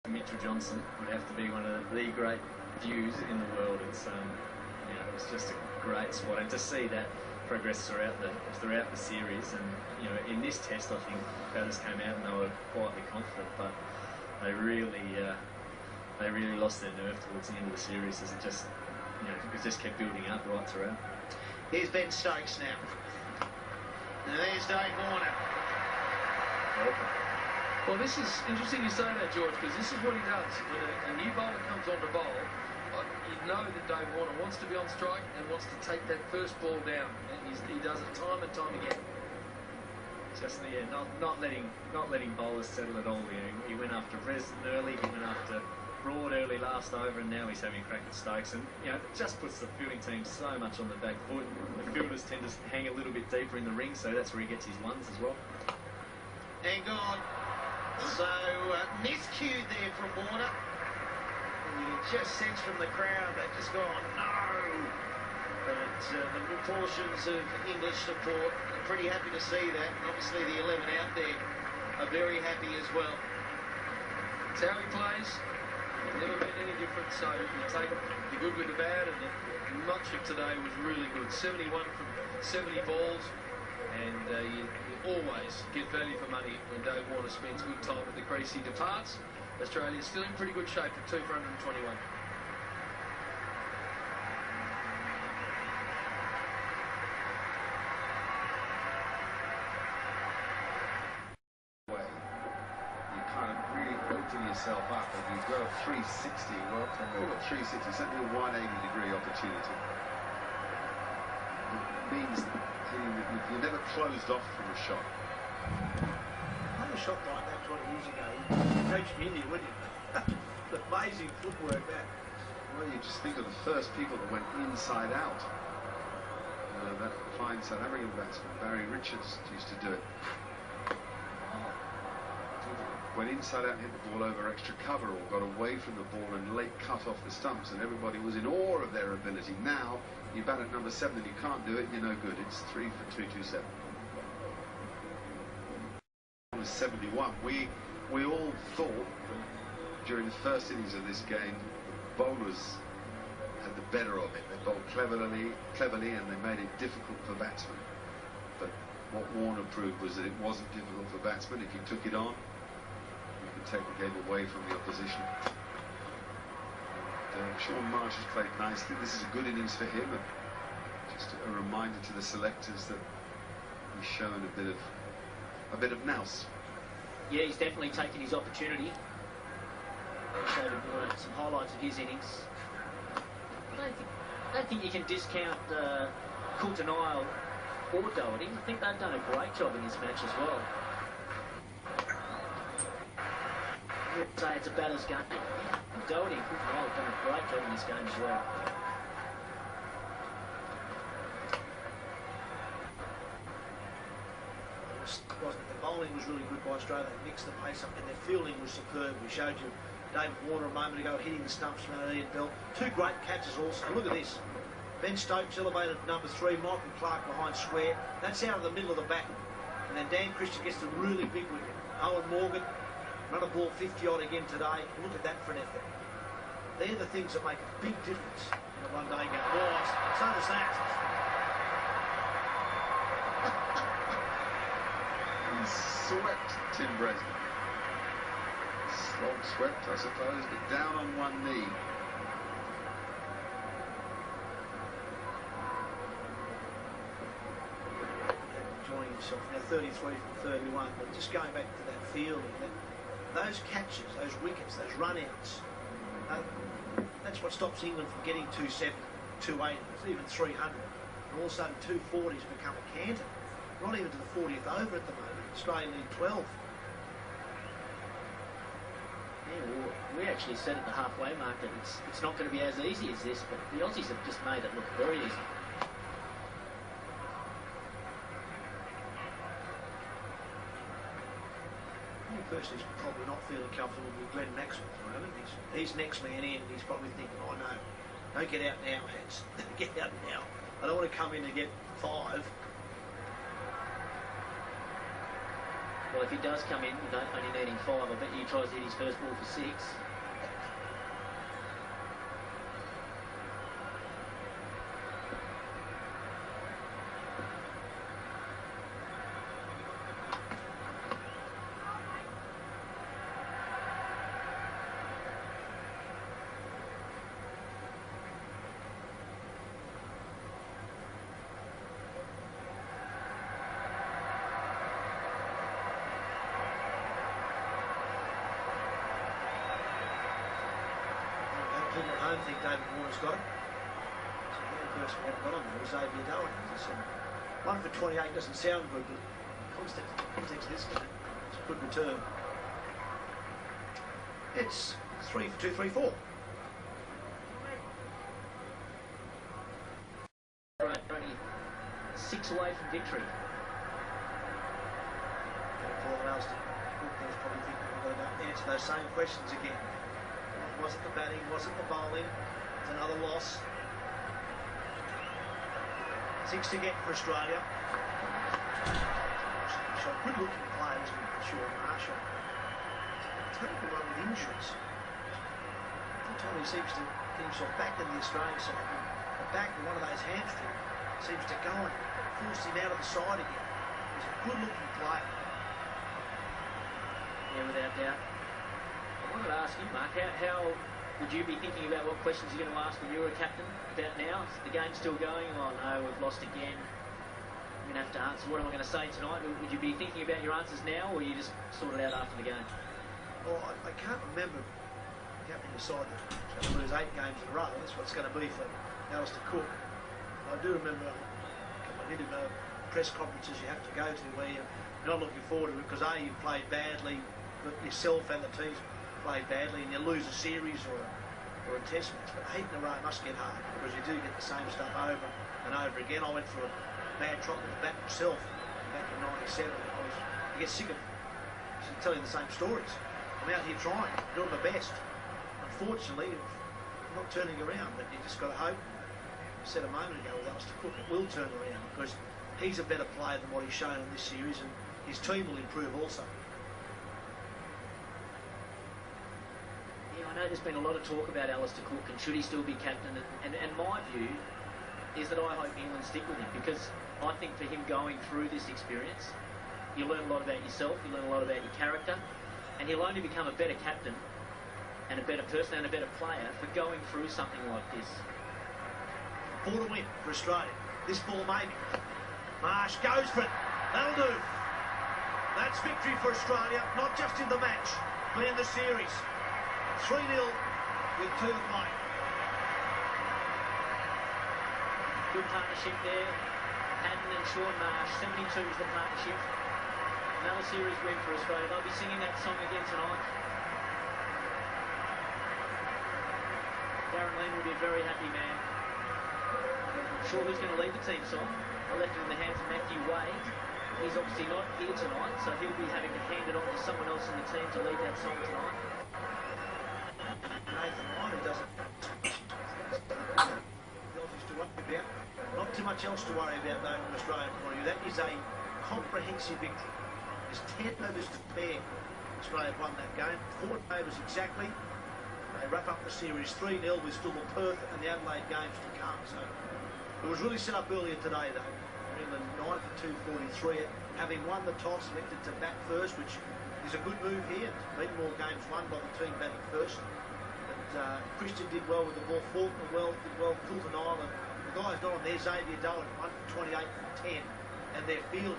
Mitchell Johnson would have to be one of the great views in the world. It's just a great spot, and to see that progress throughout the series, and in this test, I think batters came out and they were quietly confident, but they really lost their nerve towards the end of the series as it just kept building up right throughout. Here's Ben Stokes now. And there's Dave Warner. Well, this is interesting you say that, George, because this is what he does. When a new bowler comes on to bowl, you know that Dave Warner wants to be on strike and wants to take that first ball down. And he does it time and time again. Just not letting bowlers settle at all. He went after Preston early, he went after Broad early last over, and now he's having a crack at Stokes. And it just puts the fielding team so much on the back foot. The fielders tend to hang a little bit deeper in the ring, so that's where he gets his ones as well. And gone. So miscued there from Warner. And you can just sense from the crowd they've just gone, no. But the proportions of English support are pretty happy to see that. And obviously the 11 out there are very happy as well. It's how he plays. Never been any different. So you take the good with the bad, and much of today was really good. 71 from 70 balls, and you always get value for money when Dave Warner spends good time at the crease. He departs. Australia's still in pretty good shape at 2 for 121. Yourself up, and you've got a 360, well, call it 360, certainly a 180-degree opportunity. It means that you're never closed off from a shot. I had a shot like that 20 years ago. You coached me in India, wouldn't you? Amazing footwork, that. Well, you just think of the first people that went inside out. That fine South African batsman, Barry Richards, used to do it. Went inside out and hit the ball over extra cover, or got away from the ball and late cut off the stumps, and everybody was in awe of their ability. Now, you bat at number 7 and you can't do it, you're no good. It's 3 for 227. It was 71. We all thought that during the first innings of this game, the bowlers had the better of it. They bowled cleverly, and they made it difficult for batsmen. But what Warner proved was that it wasn't difficult for batsmen if you took it on. Take the game away from the opposition. Sean Marsh has played nicely. This is a good innings for him, and just a reminder to the selectors that he's shown a bit of nous. Yeah, he's definitely taken his opportunity. Showed some highlights of his innings. I don't think you can discount Coulter-Nile or Doherty. I think they've done a great job in this match as well. I'd say it's a batter's game. Doherty and Coulter-Nile have done a great job in this game as well. The bowling was really good by Australia. They mixed the pace up, and their fielding was superb. We showed you David Warner a moment ago hitting the stumps from Ian Bell. 2 great catches also. Look at this. Ben Stokes elevated number 3, Michael Clark behind square. That's out of the middle of the bat. And then Dan Christian gets the really big wicket. Owen Morgan, run a ball 50-odd again today. Look at that for an effort. They're the things that make a big difference in a one-day game. Oh, so does that. He swept Tim Bresnan. Slog swept, I suppose, but down on one knee. Enjoying himself now, 33 from 31. But just going back to that fielding, those catches, those wickets, those run-outs, that's what stops England from getting 270, 280, even 300. And all of a sudden 240's become a canter. Not even to the 40th over at the moment. Australia lead 12. Yeah, well, we actually said at the halfway mark that it's not going to be as easy as this, but the Aussies have just made it look very easy. Personally, he's probably not feeling comfortable with Glenn Maxwell at the moment. He's next man in, and he's probably thinking, oh no, don't get out now, Hats. Get out now. I don't want to come in and get 5. Well, Well, if he does come in with only needing 5, I bet he tries to hit his first ball for 6. People at home think David Warner's got it. So the only person who hasn't got him there is Xavier Darwin. 1 for 28 doesn't sound good, but in the context of this game, it's a good return. It's 3 for 2, 3, 4. Right, only 6 away from victory. Paul Ralston, Cookman's probably thinking we're going to answer those same questions again. Was it the batting? Was it the bowling? It's another loss. 6 to get for Australia. So good looking players with Sean Marshall. Terrible run with injuries. Every time he seems to get himself back in the Australian side, the back of one of those hamstrings seems to go and force him out of the side again. He's a good looking player. Yeah, without doubt. I wanted to ask you, Mark, how would you be thinking about what questions you're going to ask when you were a captain about now? Is the game still going? Oh no, we've lost again. I'm going to have to answer. What am I going to say tonight? Would you be thinking about your answers now, or you just sort it out after the game? Well, I can't remember captain decided that he's going to lose 8 games in a row. That's what it's going to be for Alistair Cook. I do remember a couple of interview press conferences you have to go to where you're not looking forward to it because A, you've played badly, but yourself and the team's played badly, and you lose a series or a test match. But 8 in a row must get hard because you do get the same stuff over and over again. I went through a bad trot with the bat myself back in '97. You get sick of telling the same stories. I'm out here trying, doing my best. Unfortunately, I'm not turning around, but you just got to hope. I said a moment ago with Alistair Cook, it will turn around because he's a better player than what he's shown in this series, and his team will improve also. I know there's been a lot of talk about Alistair Cook and should he still be captain, and my view is that I hope England stick with him because I think for him going through this experience, you learn a lot about yourself, you learn a lot about your character, and he'll only become a better captain and a better person and a better player for going through something like this. 4 to win for Australia. This ball maybe. Marsh goes for it. That'll do. That's victory for Australia, not just in the match, but in the series. 3-0 with 2 to play. Good partnership there. Haddon and Sean Marsh. 72 is the partnership. Another series win for Australia. They'll be singing that song again tonight. Darren Leen will be a very happy man. I'm sure who's going to lead the team song. I left it in the hands of Matthew Wade. He's obviously not here tonight, so he'll be having to hand it on to someone else in the team to lead that song tonight. Nathan Minor doesn't. Not too much else to worry about though from Australian point of view. That is a comprehensive victory. There's 10 overs to pair. Australia won that game. 4 overs exactly. They wrap up the series 3-0 with still the Perth and the Adelaide games to come. So it was really set up earlier today though. England 9 for 243, having won the toss, elected to bat first, which is a good move here. It's been more games won by the team batting first. But Christian did well with the ball, Faulkner did well, Coulton Island. The guys not on there, Xavier Darwin, 1 for 28 from 10, and their field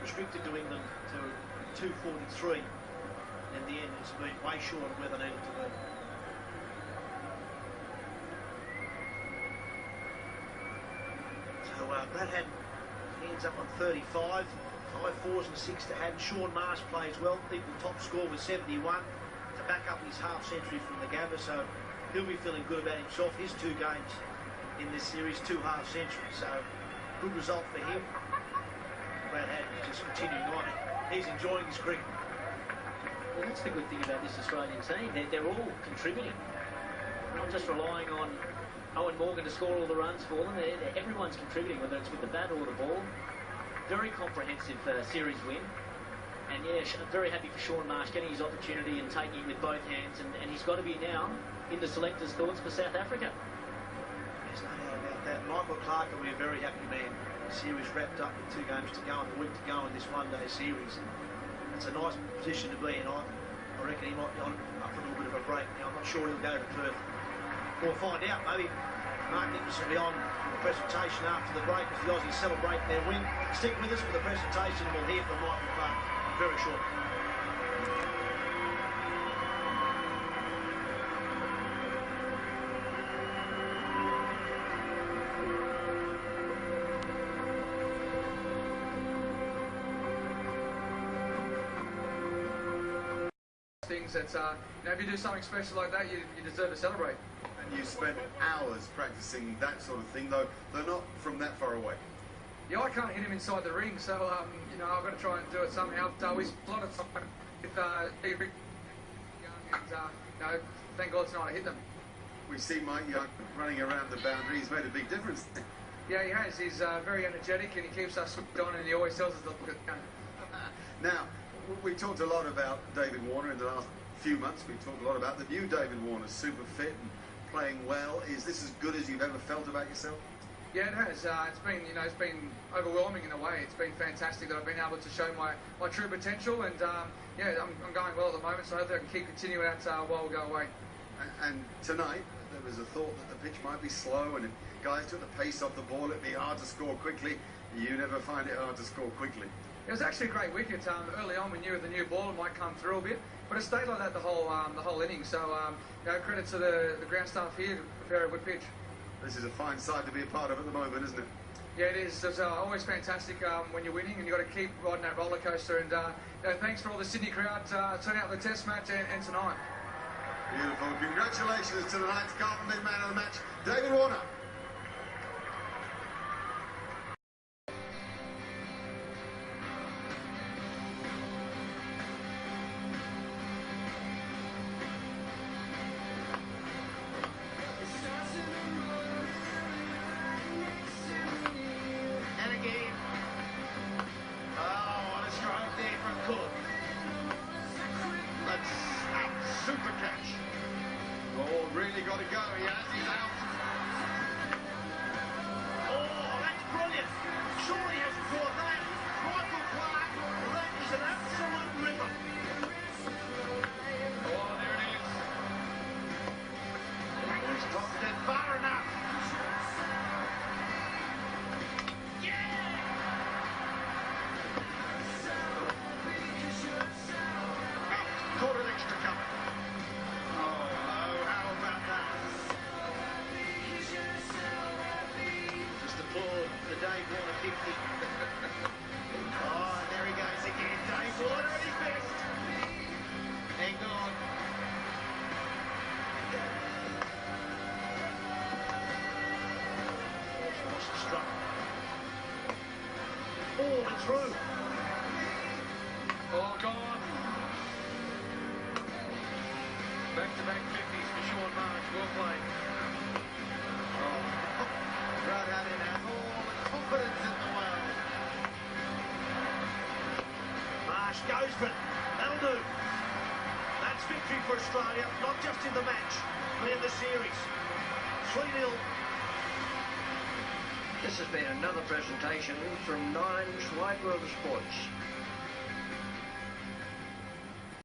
restricted to England to 243. In the end, it's been way short of where they needed to be. So Brad Haddon ends up on 35, 5 4s and 6 to Haddon. Sean Marsh plays well, equal top score with 71 to back up his half century from the Gabba, so he'll be feeling good about himself. His 2 games in this series, 2 half centuries, so good result for him. Brad Haddon just continuing on. He's enjoying his cricket. Well, that's the good thing about this Australian team. They're all contributing. Not just relying on Owen Morgan to score all the runs for them. Everyone's contributing, whether it's with the bat or the ball. Very comprehensive series win. And yeah, very happy for Sean Marsh getting his opportunity and taking it with both hands. And he's got to be now in the selectors' thoughts for South Africa. There's no doubt about that. Michael Clark will be a very happy man. The series wrapped up with 2 games to go and a week to go in this one-day series. It's a nice position to be in. I reckon he might be on up for a little bit of a break. Now, I'm not sure he'll go to Perth. We'll find out. Maybe Mark Nicholson will be on the presentation after the break as the Aussies celebrate their win. Stick with us for the presentation. We'll hear from Michael Clark very shortly. Things that, if you do something special like that, you deserve to celebrate. And you spent hours practicing that sort of thing, though they're not from that far away. Yeah, I can't hit him inside the ring, so I've got to try and do it somehow. We split it with Steve and thank God tonight I hit them. We see Mike Young running around the boundary. He's made a big difference. Yeah, he has. He's very energetic and he keeps us hooked on, and he always tells us to look at the game. Now, we talked a lot about David Warner in the last few months. We talked a lot about the new David Warner, super fit and playing well. Is this as good as you've ever felt about yourself? Yeah, it has. It's been overwhelming in a way. It's been fantastic that I've been able to show my true potential, and I'm going well at the moment. So I hope I can keep continuing that while we go away. And tonight there was a thought that the pitch might be slow, and if guys took the pace off the ball, it'd be hard to score quickly. You never find it hard to score quickly. It was actually a great wicket. Early on, we knew the new ball might come through a bit, but it stayed like that the whole inning. So, credit to the ground staff here to prepare a good pitch. This is a fine side to be a part of at the moment, isn't it? Yeah, it is. It's always fantastic when you're winning, and you've got to keep riding that roller coaster. And thanks for all the Sydney crowd turning out the Test match and tonight. Beautiful. Congratulations to tonight's Carlton Big Man of the match, David Warner. Through. Oh, gone. Back-to-back 50s for Sean Marsh. Well played. Rohan has all the confidence in the world. Marsh goes for it. That'll do. That's victory for Australia, not just in the match, but in the series. 3-0. This has been another presentation from Nine Wide World of Sports.